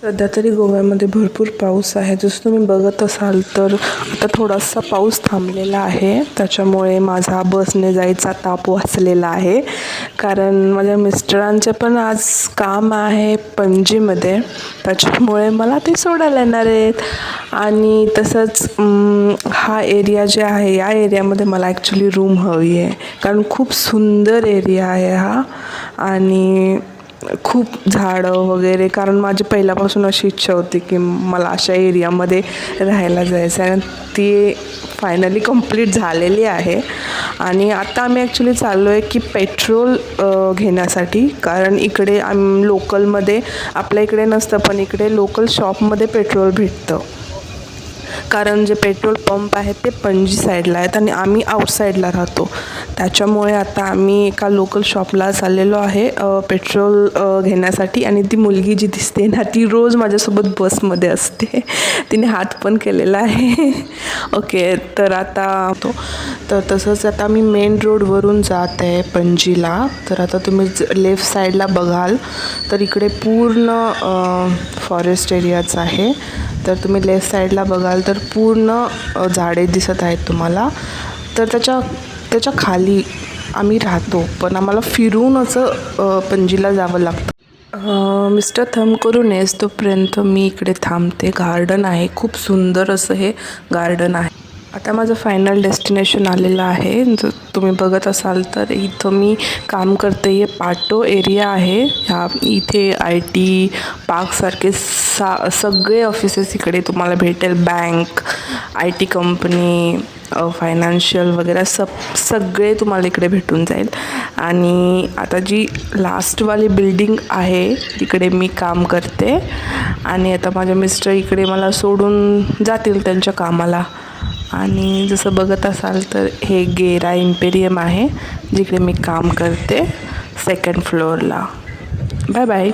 सध्या तरी गोव्यामध्ये भरपूर पाऊस आहे. जसं तुम्ही बघत असाल तर आता थोडासा पाऊस थांबलेला आहे. त्याच्यामुळे माझा बसने जायचा ताप वाचलेला आहे. कारण माझ्या मिस्टरांचे पण आज काम आहे पणजीमध्ये, त्याच्यामुळे मला ते सोडायला येणार आहेत. आणि तसंच हा एरिया जे आहे, या एरियामध्ये मला ॲक्च्युली रूम हवी आहे. कारण खूप सुंदर एरिया आहे हा, आणि खूप झाडं वगैरे. कारण माझी पहिल्यापासून अशी इच्छा होती की मला अशा एरियामध्ये राहायला जायचं आहे, आणि ती फायनली कंप्लीट झालेली आहे. आणि आता आम्ही ॲक्च्युली चाललो आहे की पेट्रोल घेण्यासाठी. कारण इकडे लोकलमध्ये आपल्या इकडे नसतं, पण इकडे लोकल शॉपमध्ये पेट्रोल भेटतं. कारण जे पेट्रोल पंप आहेत ते पणजी साईडला आहेत आणि आम्ही आउटसाईडला राहतो. त्याच्यामुळे आता आम्ही एका लोकल शॉपला चाललेलो आहे पेट्रोल घेण्यासाठी. आणि ती मुलगी जी दिसते ना, ती रोज माझ्यासोबत बसमध्ये असते. तिने हात पण केलेला आहे. ओके, तर आता तसंच आता मी मेन रोडवरून जात आहे पणजीला. तर आता तुम्ही लेफ्ट साईडला बघाल तर इकडे पूर्ण फॉरेस्ट एरियाच आहे. तर तुम्ही लेफ्ट साईडला बघाल तर पूर्ण झाडे दिसत आहेत तुम्हाला. तर त्याच्या खाली आम्ही राहतो, पण आम्हाला फिरून असं पणजीला जावं लागतं. मिस्टर थंब करू नयेस तोपर्यंत मी इकडे थांबते. गार्डन आहे, खूप सुंदर असं हे गार्डन आहे. आता माझं फायनल डेस्टिनेशन आलेलं आहे. जर तुम्ही बघत असाल तर इथं मी काम करते. हे पाटो एरिया आहे. इथे IT पार्कसारखे सगळे ऑफिसेस इकडे तुम्हाला भेटेल. बँक, IT कंपनी, फायनान्शियल वगैरे सगळे तुम्हाला इकडे भेटून जाईल. आणि आता जी लास्टवाली बिल्डिंग आहे तिकडे मी काम करते. आणि आता माझे मिस्टर इकडे मला सोडून जातील त्यांच्या कामाला. आणि जसं बघत असाल तर हे गेरा इम्पेरियम आहे जिकडे मी काम करते, 2nd फ्लोअरला. Bye bye.